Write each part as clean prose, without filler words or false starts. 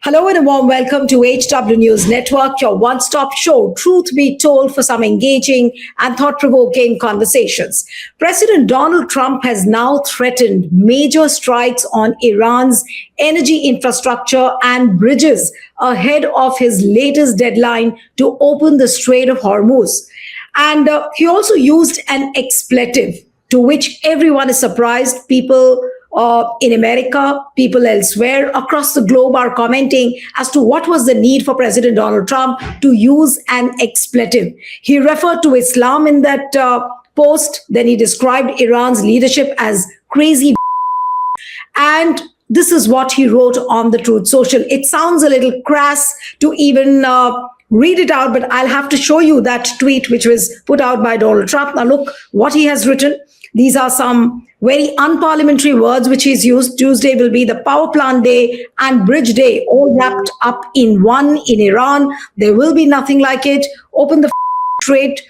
Hello and a warm welcome to HW News Network, your one-stop show, truth be told, for some engaging and thought-provoking conversations. President Donald Trump has now threatened major strikes on Iran's energy infrastructure and bridges ahead of his latest deadline to open the Strait of Hormuz. And he also used an expletive to which everyone is surprised. People in America, people elsewhere across the globe are commenting as to what was the need for President Donald Trump to use an expletive. He referred to Islam in that post. Then he described Iran's leadership as crazy. And this is what he wrote on the Truth Social. It sounds a little crass to even read it out, but I'll have to show you that tweet which was put out by Donald Trump. Now look what he has written. These are some very unparliamentary words which he's used. Tuesday will be the power plant day and bridge day, all wrapped up in one in Iran. There will be nothing like it. Open the strait,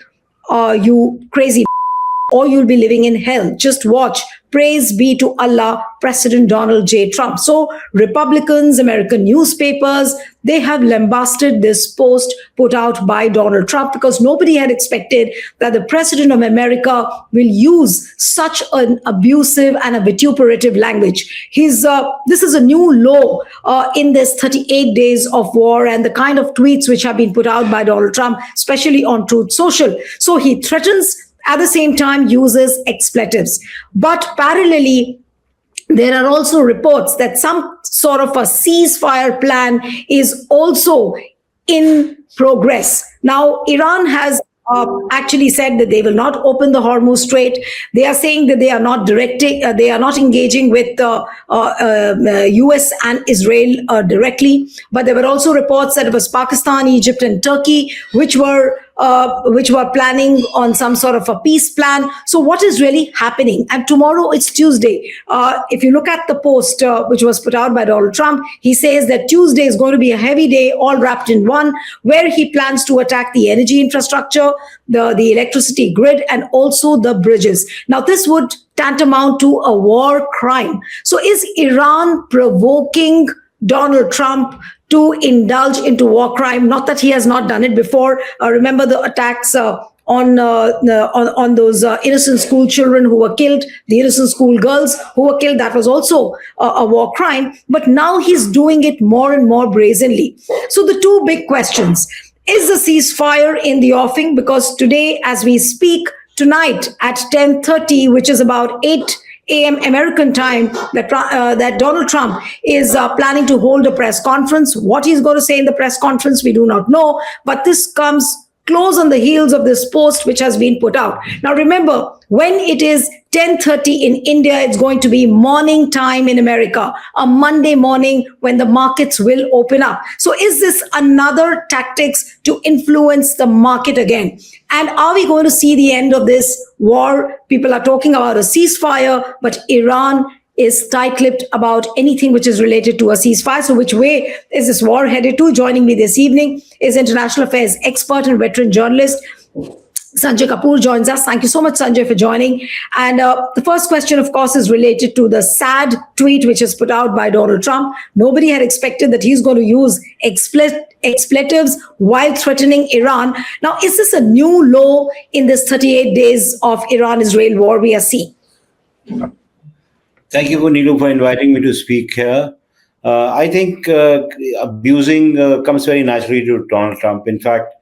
you crazy, or you'll be living in hell. Just watch. Praise be to Allah, President Donald J. Trump. So Republicans, American newspapers, they have lambasted this post put out by Donald Trump because nobody had expected that the President of America will use such an abusive and a vituperative language. This is a new low in this 38 days of war and the kind of tweets which have been put out by Donald Trump, especially on Truth Social. So he threatens, at the same time uses expletives. But parallelly, there are also reports that some sort of a ceasefire plan is also in progress. Now, Iran has actually said that they will not open the Hormuz Strait. They are saying that they are not engaging with US and Israel directly. But there were also reports that it was Pakistan, Egypt, and Turkey which were planning on some sort of a peace plan. So what is really happening? And tomorrow it's Tuesday. If you look at the post which was put out by Donald Trump, he says that Tuesday is going to be a heavy day, all wrapped in one, where he plans to attack the energy infrastructure, the electricity grid, and also the bridges. Now, this would tantamount to a war crime. So is Iran provoking Donald Trump to indulge into war crime? Not that he has not done it before. Remember the attacks on those innocent school children who were killed, the innocent school girls who were killed. That was also a war crime. But now he's doing it more and more brazenly. So the two big questions: is the ceasefire in the offing? Because today, as we speak, tonight at 10:30, which is about 8 a.m. American time, that Donald Trump is planning to hold a press conference. What he's going to say in the press conference, we do not know. But this comes close on the heels of this post which has been put out. Now, remember, when it is 10:30 in India, it's going to be morning time in America, a Monday morning when the markets will open up. So is this another tactics to influence the market again? And are we going to see the end of this war? People are talking about a ceasefire, but Iran is tight-lipped about anything which is related to a ceasefire. So which way is this war headed to? Joining me this evening is international affairs expert and veteran journalist Sanjay Kapoor joins us. Thank you so much, Sanjay, for joining. And the first question, of course, is related to the sad tweet which is put out by Donald Trump. Nobody had expected that he's going to use expletives while threatening Iran. Now, is this a new low in this 38 days of Iran-Israel war we are seeing? Thank you, Neelu, for inviting me to speak here. I think abusing comes very naturally to Donald Trump. In fact,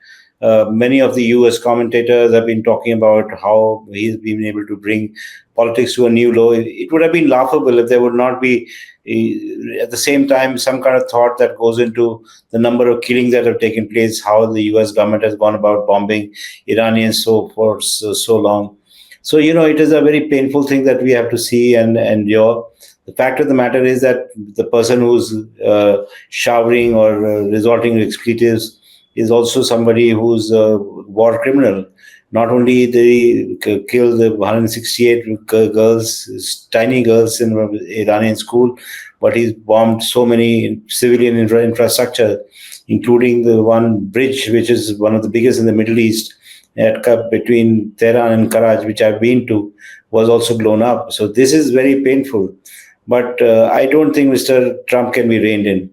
many of the US commentators have been talking about how he's been able to bring politics to a new low. It would have been laughable if there would not be, at the same time, some kind of thought that goes into the number of killings that have taken place, how the US government has gone about bombing Iranians for so long. So, it is a very painful thing that we have to see and endure. The fact of the matter is that the person who's showering or resorting to expletives is also somebody who's a war criminal. Not only did he kill the 168 girls, tiny girls in an Iranian school, but he's bombed so many civilian infrastructure, including the one bridge, which is one of the biggest in the Middle East, between Tehran and Karachi, which I've been to, was also blown up. So this is very painful. But I don't think Mr. Trump can be reined in.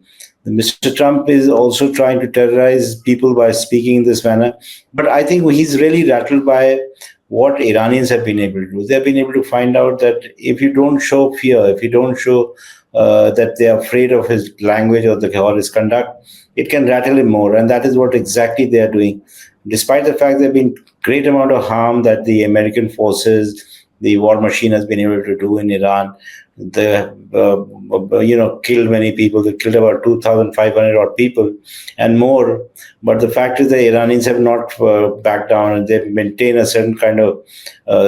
Mr. Trump is also trying to terrorize people by speaking in this manner. But I think he's really rattled by what Iranians have been able to do. They've been able to find out that if you don't show fear, if you don't show that they are afraid of his language or his conduct, it can rattle him more. And that is what exactly they are doing. Despite the fact there have been great amount of harm that the American forces, the war machine has been able to do in Iran, they killed many people. They killed about 2,500 odd people and more. But the fact is the Iranians have not backed down, and they've maintained a certain kind of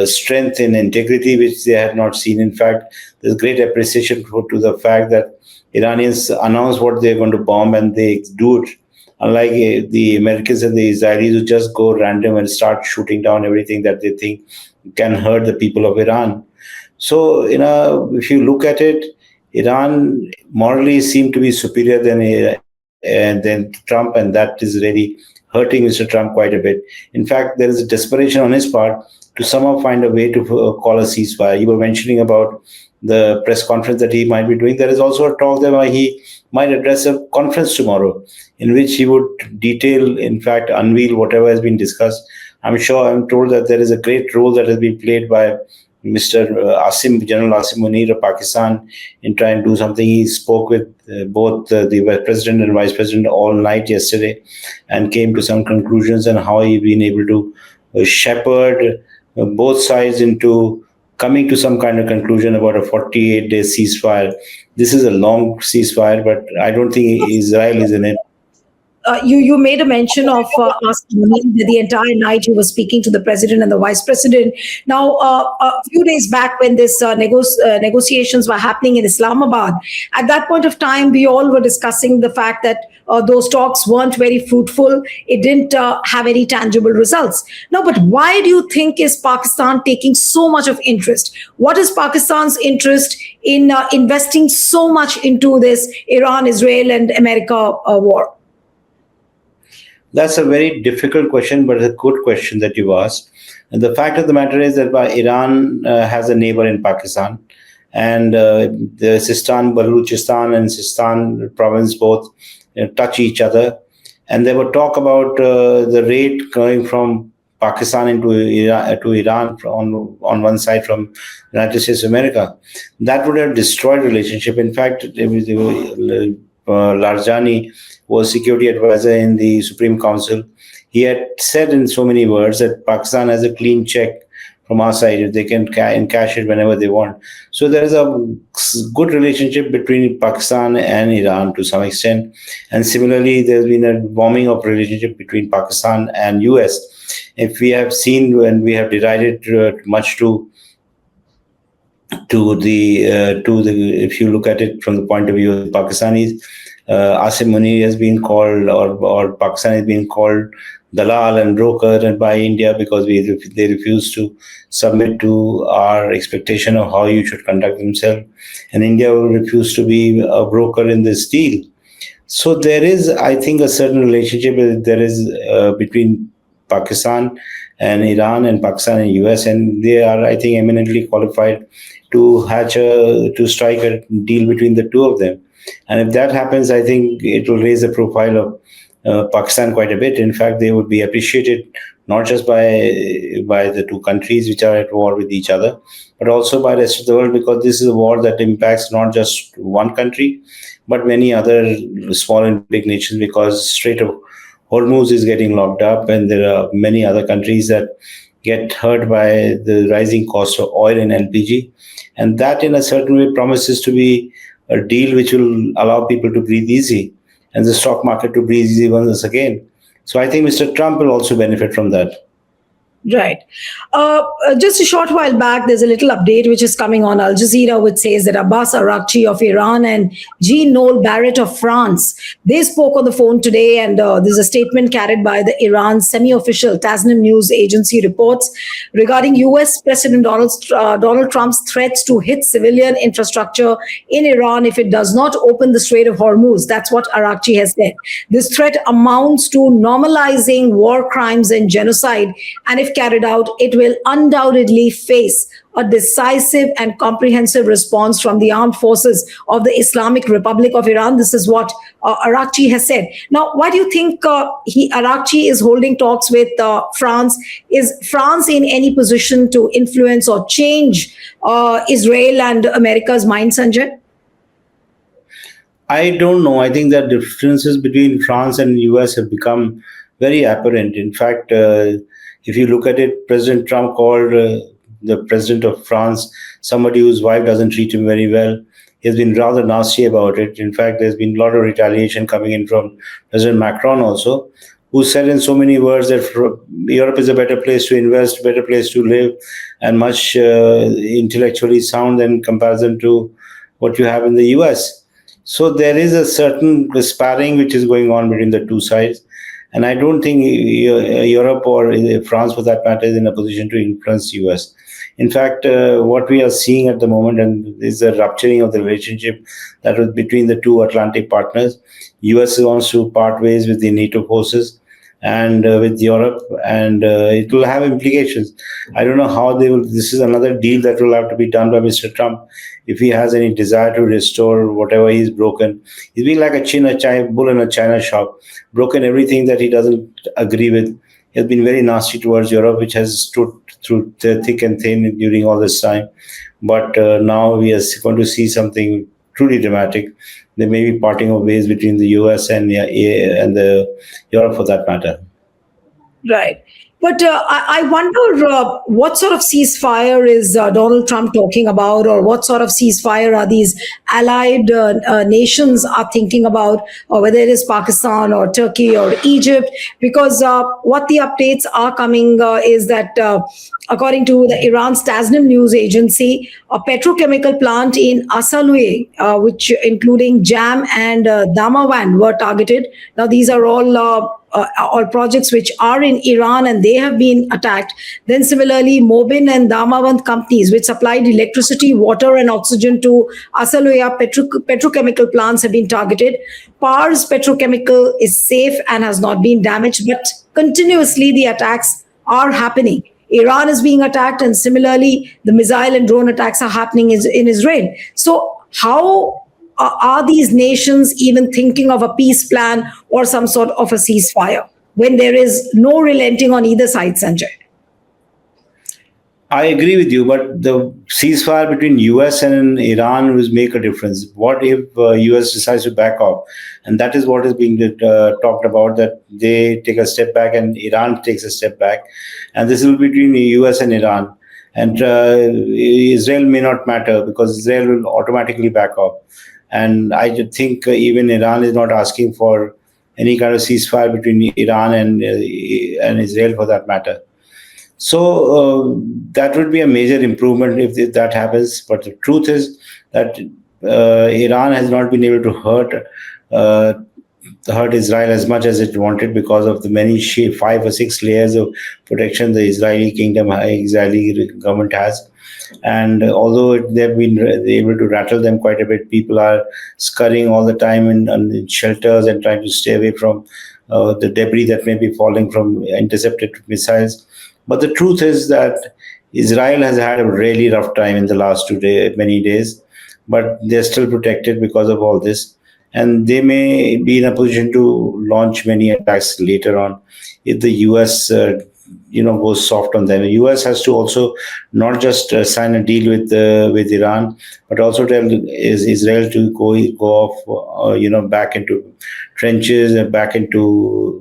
strength and integrity which they had not seen. In fact, there's great appreciation to the fact that Iranians announce what they're going to bomb and they do it. Unlike the Americans and the Israelis who just go random and start shooting down everything that they think can hurt the people of Iran. So, if you look at it, Iran morally seem to be superior than Trump, and that is really hurting Mr. Trump quite a bit. In fact, there is a desperation on his part to somehow find a way to call a ceasefire. You were mentioning about the press conference that he might be doing. There is also a talk that he might address a conference tomorrow in which he would detail, in fact, unveil whatever has been discussed. I'm told that there is a great role that has been played by Mr. General Asim Munir of Pakistan in trying to do something. He spoke with both the president and vice president all night yesterday and came to some conclusions on how he's been able to shepherd both sides into coming to some kind of conclusion about a 48-day ceasefire. This is a long ceasefire, but I don't think Israel is in it. You made a mention of asking me that the entire night you were speaking to the president and the vice president. Now, a few days back when this negotiations were happening in Islamabad, at that point of time, we all were discussing the fact that those talks weren't very fruitful. It didn't have any tangible results. Now, but why do you think is Pakistan taking so much of interest? What is Pakistan's interest in investing so much into this Iran, Israel, and America war? That's a very difficult question, but a good question that you've asked. And the fact of the matter is that Iran has a neighbor in Pakistan, and the Sistan, Baluchistan, and Sistan province both touch each other. And there were talk about the rate going from Pakistan into Iran on one side from United States of America. That would have destroyed relationship. In fact, Larjani was security advisor in the Supreme Council. He had said in so many words that Pakistan has a clean check from our side. They can cash it whenever they want. So there is a good relationship between Pakistan and Iran to some extent. And similarly, there's been a warming of relationship between Pakistan and US. If we have seen when we have derided much to the if you look at it from the point of view of the Pakistanis, Asim Munir has been called, or Pakistan has been called dalal and broker and by India because they refuse to submit to our expectation of how you should conduct themselves, and India will refuse to be a broker in this deal. So there is, I think, a certain relationship there is between Pakistan and Iran and Pakistan and US, and they are, I think, eminently qualified to to strike a deal between the two of them. And if that happens, I think it will raise the profile of Pakistan quite a bit. In fact, they would be appreciated not just by the two countries which are at war with each other, but also by the rest of the world, because this is a war that impacts not just one country, but many other small and big nations, because Strait of Hormuz is getting locked up, and there are many other countries that get hurt by the rising cost of oil and LPG. And that, in a certain way, promises to be a deal which will allow people to breathe easy and the stock market to breathe easy once again. So I think Mr. Trump will also benefit from that. Right. Just a short while back, there's a little update which is coming on Al Jazeera, which says that Abbas Araghchi of Iran and Jean Noel Barrett of France, they spoke on the phone today, and there's a statement carried by the Iran semi-official Tasnim news agency reports regarding U.S. President Donald Trump's threats to hit civilian infrastructure in Iran if it does not open the Strait of Hormuz. That's what Araghchi has said. This threat amounts to normalizing war crimes and genocide, and if carried out, it will undoubtedly face a decisive and comprehensive response from the armed forces of the Islamic Republic of Iran. This is what Arakchi has said. Now, why do you think Arakchi is holding talks with France? Is France in any position to influence or change Israel and America's mind, Sanjay? I don't know. I think that differences between France and US have become very apparent. In fact, if you look at it, President Trump called the president of France somebody whose wife doesn't treat him very well. He's been rather nasty about it. In fact, there's been a lot of retaliation coming in from President Macron also, who said in so many words that Europe is a better place to invest, better place to live, and much intellectually sound in comparison to what you have in the US. So there is a certain sparring which is going on between the two sides. And I don't think Europe or France, for that matter, is in a position to influence US. In fact, what we are seeing at the moment and is the rupturing of the relationship that was between the two Atlantic partners. US wants to part ways with the NATO forces and with Europe, and it will have implications. I don't know how they will. This is another deal that will have to be done by Mr. Trump if he has any desire to restore whatever he's broken. He's been like a bull in a china shop, broken everything that he doesn't agree with. He has been very nasty towards Europe, which has stood through thick and thin during all this time. But now we are going to see something truly dramatic. There may be parting of ways between the US and the Europe, for that matter. Right. But I wonder what sort of ceasefire is Donald Trump talking about, or what sort of ceasefire are these allied nations are thinking about, or whether it is Pakistan or Turkey or Egypt? Because what the updates are coming is that, according to the Iran's Tasnim news agency, a petrochemical plant in Asalue, which including Jam and Damawan, were targeted. Now, these are all projects which are in Iran and they have been attacked. Then similarly, Mobin and Damawand companies which supplied electricity, water and oxygen to Asaluya petrochemical plants have been targeted. Pars petrochemical is safe and has not been damaged, but continuously the attacks are happening. Iran is being attacked, and similarly the missile and drone attacks are happening in Israel. So how are these nations even thinking of a peace plan or some sort of a ceasefire when there is no relenting on either side, Sanjay? I agree with you, but the ceasefire between US and Iran will make a difference. What if US decides to back off? And that is what is being talked about, that they take a step back and Iran takes a step back. And this will be between US and Iran. And Israel may not matter because Israel will automatically back off. And I think even Iran is not asking for any kind of ceasefire between Iran and Israel, for that matter. So that would be a major improvement if that happens. But the truth is that Iran has not been able to hurt Israel as much as it wanted because of the many 5 or 6 layers of protection the Israeli government has. And although they've been able to rattle them quite a bit, people are scurrying all the time in shelters and trying to stay away from the debris that may be falling from intercepted missiles. But the truth is that Israel has had a really rough time in the last many days, but they're still protected because of all this. And they may be in a position to launch many attacks later on if the US goes soft on them. The US has to also not just sign a deal with Iran, but also tell Israel to go off, back into trenches and back into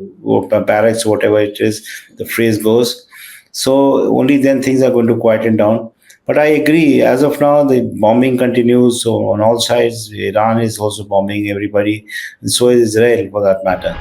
barracks, whatever it is the phrase goes. So only then things are going to quieten down. But I agree, as of now, the bombing continues. So on all sides, Iran is also bombing everybody, and so is Israel, for that matter.